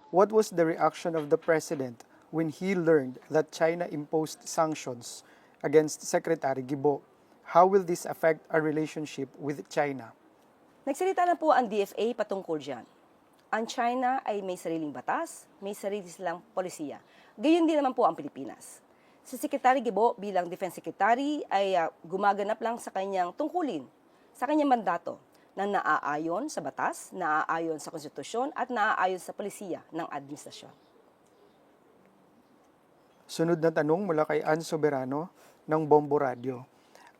What was the reaction of the President when he learned that China imposed sanctions against Secretary Guibo? How will this affect our relationship with China? Nagsalita na po ang DFA patungkol dyan. Ang China ay may sariling batas, may sarili silang polisiya. Gayon din naman po ang Pilipinas. Si Secretary Guibo bilang Defense Secretary ay gumaganap lang sa kanyang tungkulin, sa kanyang mandato, na naaayon sa batas, naaayon sa konstitusyon at naaayon sa polisiya ng administrasyon. Sunod na tanong mula kay Ann Soberano ng Bombo Radio.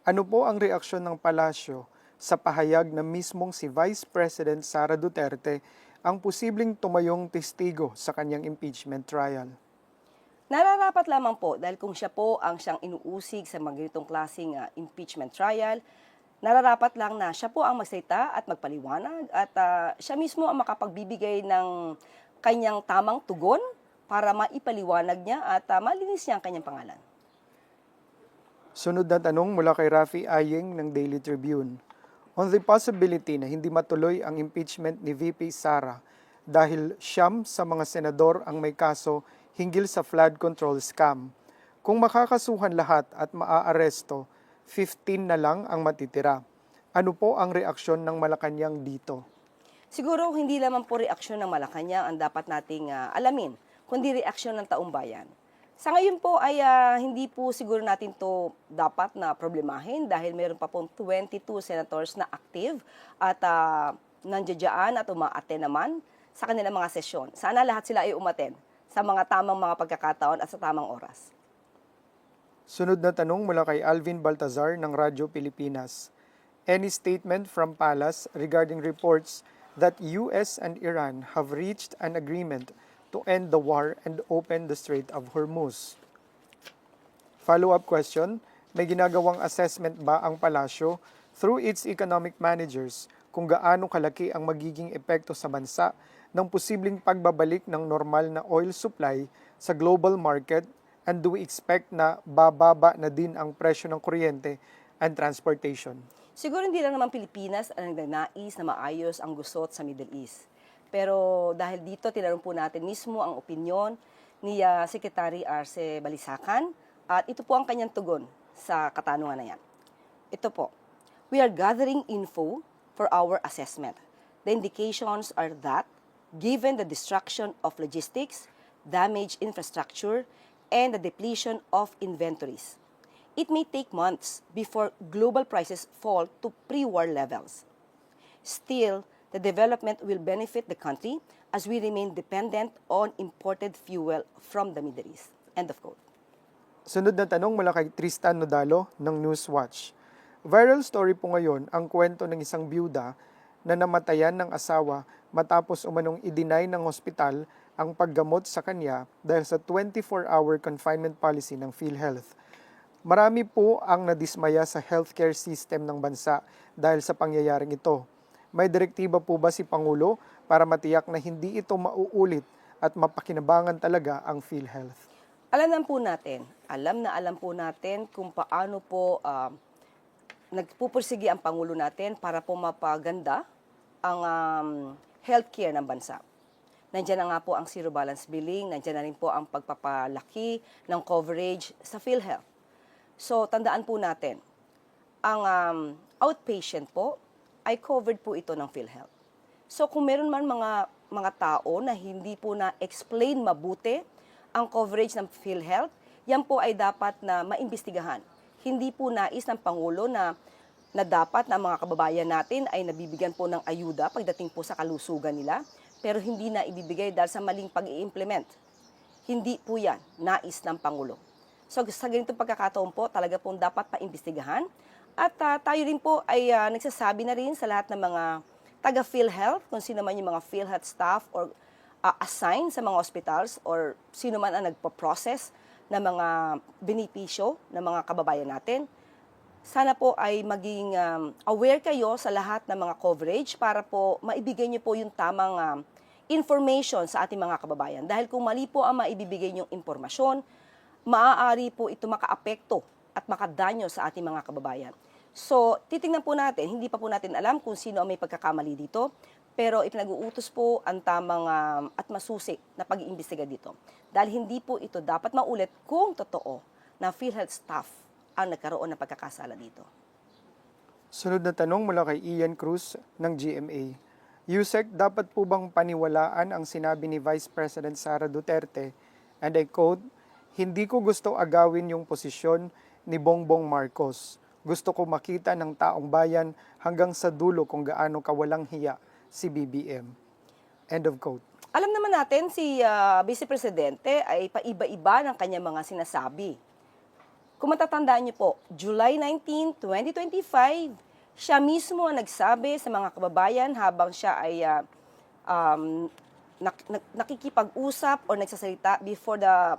Ano po ang reaksyon ng palasyo sa pahayag na mismong si Vice President Sara Duterte ang posibleng tumayong testigo sa kanyang impeachment trial? Nararapat lamang po dahil kung siya po ang siyang inuusig sa mga ganitong klaseng impeachment trial, nararapat lang na siya po ang magsalita at magpaliwanag at siya mismo ang makapagbibigay ng kanyang tamang tugon para maipaliwanag niya at malinis niya ang kanyang pangalan. Sunod na tanong mula kay Rafi Ayeng ng Daily Tribune. On the possibility na hindi matuloy ang impeachment ni VP Sara dahil siyam sa mga senador ang may kaso hinggil sa flood control scam. Kung makakasuhan lahat at maaaresto, 15 na lang ang matitira. Ano po ang reaksyon ng Malacanang dito? Siguro hindi lamang po reaksyon ng Malacanang ang dapat nating alamin, kundi reaksyon ng taong bayan. Sa ngayon po ay hindi po siguro natin to dapat na problemahin dahil mayroon pa pong 22 senators na active at nandiyan at umaattend naman sa kanilang mga sesyon. Sana lahat sila ay umattend sa mga tamang mga pagkakataon at sa tamang oras. Sunod na tanong mula kay Alvin Baltazar ng Radyo Pilipinas. Any statement from Palace regarding reports that US and Iran have reached an agreement to end the war and open the Strait of Hormuz? Follow-up question, may ginagawang assessment ba ang palasyo through its economic managers kung gaano kalaki ang magiging epekto sa bansa ng posibleng pagbabalik ng normal na oil supply sa global market, and do we expect na bababa na din ang presyo ng kuryente and transportation? Siguro hindi lang naman Pilipinas ang nagnanais na maayos ang gusot sa Middle East. Pero dahil dito, tinanong po natin mismo ang opinyon ni Secretary Arce Balisacan at ito po ang kanyang tugon sa katanungan na yan. Ito po, we are gathering info for our assessment. The indications are that, given the destruction of logistics, damaged infrastructure, and the depletion of inventories, it may take months before global prices fall to pre-war levels. Still, the development will benefit the country as we remain dependent on imported fuel from the Middle East. End of quote. Sunod na tanong mula kay Tristan Nodalo ng Newswatch. Viral story po ngayon ang kwento ng isang byuda na namatayan ng asawa matapos umanong i-deny ng ospital ang paggamot sa kanya dahil sa 24-hour confinement policy ng PhilHealth. Marami po ang nadismaya sa healthcare system ng bansa dahil sa pangyayaring ito. May direktiba po ba si Pangulo para matiyak na hindi ito mauulit at mapakinabangan talaga ang PhilHealth? Alam po natin kung paano po nagpupursige ang Pangulo natin para po mapaganda ang healthcare ng bansa. Nandiyan na nga po ang zero balance billing, nandiyan na rin po ang pagpapalaki ng coverage sa PhilHealth. So, tandaan po natin, ang outpatient po ay covered po ito ng PhilHealth. So, kung meron man mga tao na hindi po na-explain mabuti ang coverage ng PhilHealth, yan po ay dapat na maimbestigahan. Hindi po nais ng Pangulo na dapat na mga kababayan natin ay nabibigyan po ng ayuda pagdating po sa kalusugan nila, pero hindi na ibibigay dahil sa maling pag-i-implement. Hindi po yan nais ng Pangulo. So sa ganitong pagkakataon po, talaga pong dapat paimbestigahan. At tayo rin po ay nagsasabi na rin sa lahat ng mga taga-PhilHealth, kung sino man yung mga PhilHealth staff or assigned sa mga hospitals or sino man ang nagpo-process ng mga benepisyo ng mga kababayan natin. Sana po ay maging aware kayo sa lahat ng mga coverage para po maibigay niyo po yung tamang information sa ating mga kababayan. Dahil kung mali po ang maibibigay niyong impormasyon, maaari po ito makaapekto at makadanyo sa ating mga kababayan. So, titingnan po natin, hindi pa po natin alam kung sino ang may pagkakamali dito, pero ipinag-uutos po ang tamang at masusi na pag-iimbestiga dito. Dahil hindi po ito dapat maulit kung totoo na PhilHealth staff ang nagkaroon ng pagkakasala dito. Sunod na tanong mula kay Ian Cruz ng GMA. Yusek, dapat po bang paniwalaan ang sinabi ni Vice President Sara Duterte, and I quote, "Hindi ko gusto agawin yung posisyon ni Bongbong Marcos. Gusto ko makita ng taong bayan hanggang sa dulo kung gaano kawalang hiya si BBM." End of quote. Alam naman natin si Vice Presidente ay paiba-iba ng kanyang mga sinasabi. Kung matatandaan niyo po, July 19, 2025, siya mismo ang nagsabi sa mga kababayan habang siya ay nakikipag-usap o nagsasalita before the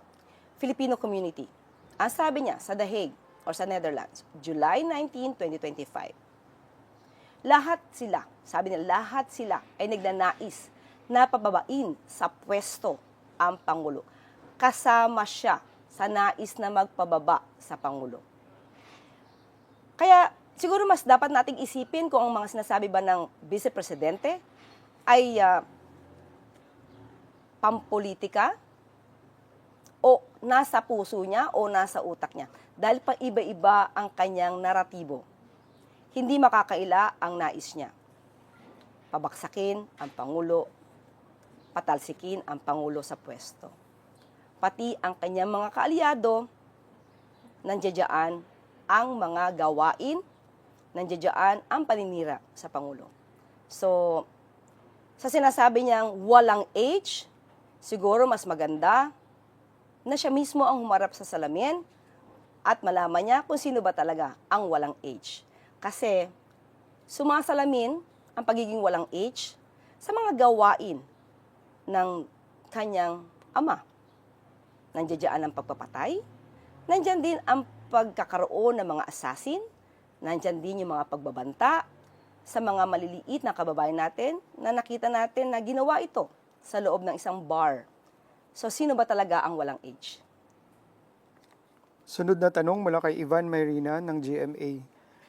Filipino community. Ang sabi niya sa The Hague or sa Netherlands, July 19, 2025. Lahat sila, sabi niya, lahat sila ay nagnanais na pababain sa pwesto ang Pangulo. Kasama siya sa nais na magpababa sa Pangulo. Kaya siguro mas dapat nating isipin kung ang mga sinasabi ba ng Vice Presidente ay pampolitika o nasa puso niya o nasa utak niya. Dahil pa iba-iba ang kanyang naratibo. Hindi makakaila ang nais niya. Pabaksakin ang Pangulo, patalsikin ang Pangulo sa pwesto. Pati ang kanyang mga kaalyado, nandiyan ang mga gawain, nandiyan ang paninira sa Pangulo. So, sa sinasabi niyang walang age, siguro mas maganda na siya mismo ang humarap sa salamin at malaman niya kung sino ba talaga ang walang age. Kasi sumasalamin ang pagiging walang age sa mga gawain ng kanyang ama. Nandiyan ang pagpapatay, nandiyan din ang pagkakaroon ng mga assassin, nandiyan din yung mga pagbabanta sa mga maliliit na kababayan natin na nakita natin na ginawa ito sa loob ng isang bar. So, sino ba talaga ang walang age? Sunod na tanong mula kay Ivan Mayrina ng GMA.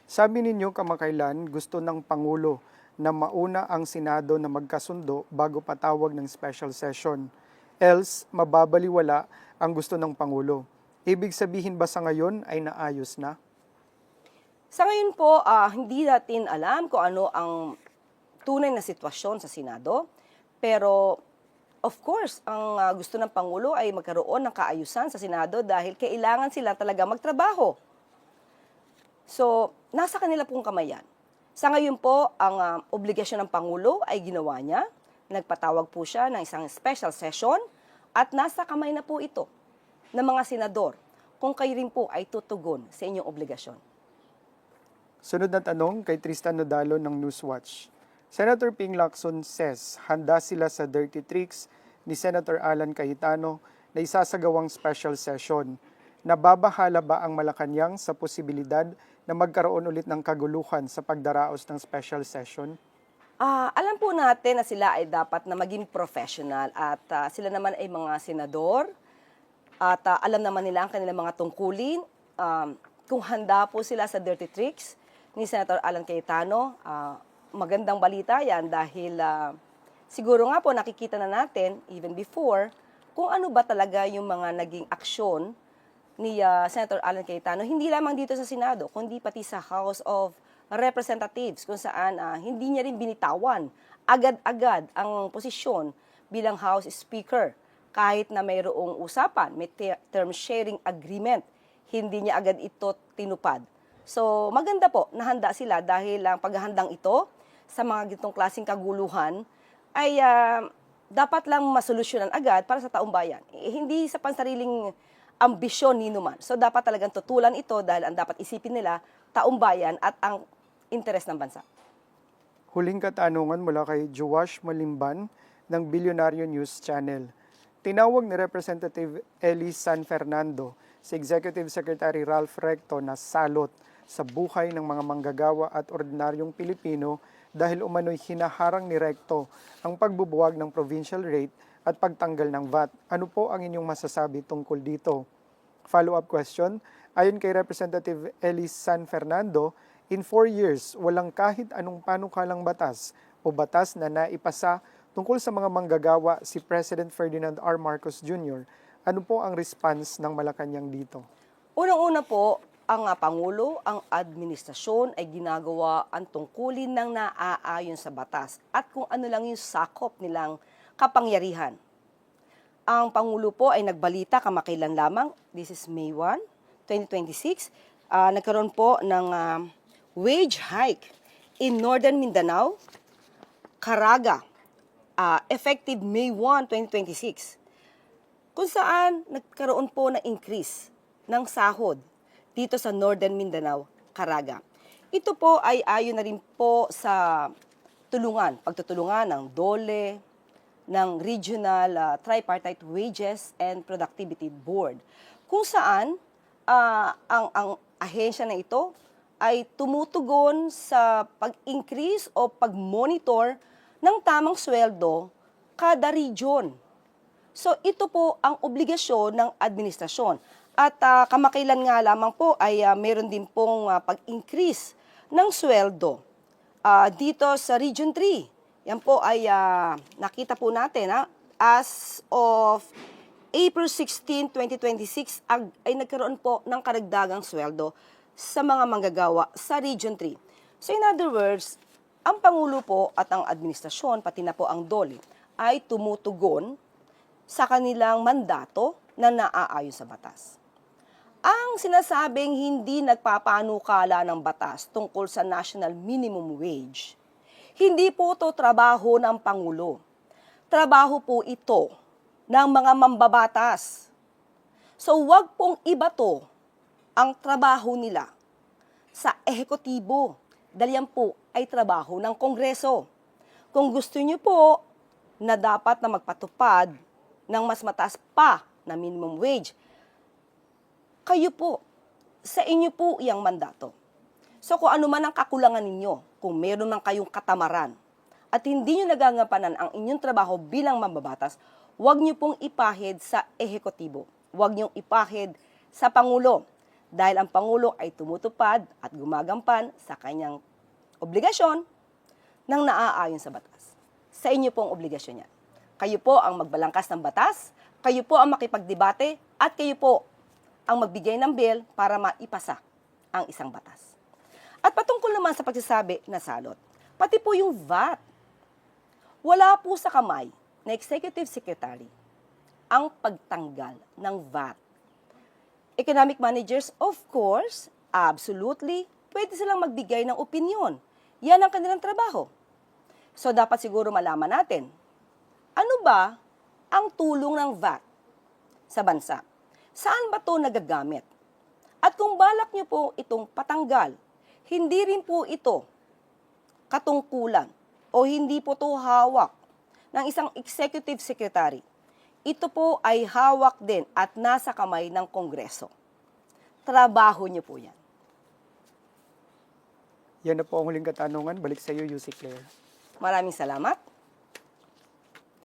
Sabi ninyo kamakailan gusto ng Pangulo na mauna ang Senado na magkasundo bago patawag ng special session. Else, mababaliwala ang gusto ng Pangulo. Ibig sabihin ba sa ngayon ay naayos na? Sa ngayon po, hindi natin alam kung ano ang tunay na sitwasyon sa Senado. Pero, of course, ang gusto ng Pangulo ay magkaroon ng kaayusan sa Senado dahil kailangan sila talaga magtrabaho. So, nasa kanila pong kamay yan. Sa ngayon po, ang obligasyon ng Pangulo ay ginawa niya. Nagpatawag po siya ng isang special session at nasa kamay na po ito ng mga senador kung kayo rin po ay tutugon sa inyong obligasyon. Sunod na tanong kay Tristan Nodalo ng Newswatch. Senator Ping Lacson says handa sila sa dirty tricks ni Senator Alan Cayetano na isasagawang special session. Nababahala ba ang Malacanang sa posibilidad na magkaroon ulit ng kaguluhan sa pagdaraos ng special session? Alam po natin na sila ay dapat na maging professional at sila naman ay mga senador at alam naman nila ang kanilang mga tungkulin. Kung handa po sila sa dirty tricks ni Senator Alan Cayetano, magandang balita yan dahil siguro nga po nakikita na natin even before kung ano ba talaga yung mga naging aksyon ni Senator Alan Cayetano, hindi lamang dito sa Senado, kundi pati sa House of Representatives kung saan hindi niya rin binitawan agad-agad ang posisyon bilang House Speaker. Kahit na mayroong usapan, may term sharing agreement, hindi niya agad ito tinupad. So maganda po, nahanda sila dahil ang paghahandang ito sa mga gitong klaseng kaguluhan ay dapat lang masolusyonan agad para sa taong bayan. Hindi sa pansariling ambisyon ni numan. So dapat talagang tutulan ito dahil ang dapat isipin nila, taong bayan at ang interes ng bansa. Huling katanungan mula kay Joash Malimban ng Bilyonaryo News Channel. Tinawag ni Representative Ellie San Fernando si Executive Secretary Ralph Recto na salot sa buhay ng mga manggagawa at ordinaryong Pilipino dahil umano'y hinaharang ni Recto ang pagbubuwag ng provincial rate at pagtanggal ng VAT. Ano po ang inyong masasabi tungkol dito? Follow-up question, ayon kay Representative Ellie San Fernando, in 4 years, walang kahit anong panukalang batas o batas na naipasa tungkol sa mga manggagawa si President Ferdinand R. Marcos Jr. Ano po ang response ng Malacanang dito? Unang-una po, ang Pangulo, ang administrasyon ay ginagawa ang tungkulin ng naaayon sa batas at kung ano lang yung sakop nilang kapangyarihan. Ang Pangulo po ay nagbalita kamakailan lamang, this is May 1, 2026, nagkaroon po ng wage hike in Northern Mindanao, Caraga, effective May 1, 2026, kung saan nagkaroon po na increase ng sahod dito sa Northern Mindanao, Caraga. Ito po ay ayon na rin po sa pagtutulungan ng DOLE, ng Regional Tripartite Wages and Productivity Board, kung saan ang ahensya na ito ay tumutugon sa pag-increase o pag-monitor ng tamang sweldo kada region. So ito po ang obligasyon ng administrasyon. At kamakailan nga lamang po ay meron din pong pag-increase ng sweldo dito sa Region 3. Yan po ay nakita po natin as of April 16, 2026 ay nagkaroon po ng karagdagang sweldo sa mga manggagawa sa Region 3. So in other words, ang Pangulo po at ang administrasyon, pati na po ang DOLE, ay tumutugon sa kanilang mandato na naaayon sa batas. Ang sinasabing hindi nagpapanukala ng batas tungkol sa National Minimum Wage, hindi po ito trabaho ng Pangulo. Trabaho po ito ng mga mambabatas. So wag pong ibato ang trabaho nila sa ehekutibo dahil yan po ay trabaho ng Kongreso. Kung gusto niyo po na dapat na magpatupad ng mas mataas pa na minimum wage, kayo po, sa inyo po iyang mandato. So kung ano man ang kakulangan ninyo, kung meron man kayong katamaran, at hindi nyo nagagampanan ang inyong trabaho bilang mambabatas, huwag nyo pong ipahid sa ehekutibo. Huwag nyo ipahid sa Pangulo. Dahil ang Pangulo ay tumutupad at gumagampan sa kanyang obligasyon ng naaayon sa batas. Sa inyo pong obligasyon yan. Kayo po ang magbalangkas ng batas, kayo po ang makipagdebate, at kayo po ang magbigay ng bill para maipasa ang isang batas. At patungkol naman sa pagsasabi na salot, pati po yung VAT, wala po sa kamay na Executive Secretary ang pagtanggal ng VAT. Economic managers, of course, absolutely, pwede silang magbigay ng opinion. Yan ang kanilang trabaho. So dapat siguro malaman natin, ano ba ang tulong ng VAT sa bansa? Saan ba ito nagagamit? At kung balak nyo po itong patanggal, hindi rin po ito katungkulan o hindi po ito hawak ng isang executive secretary. Ito po ay hawak din at nasa kamay ng Kongreso. Trabaho niyo po yan. Yan na po ang huling katanungan. Balik sa iyo, UC Claire. Maraming salamat.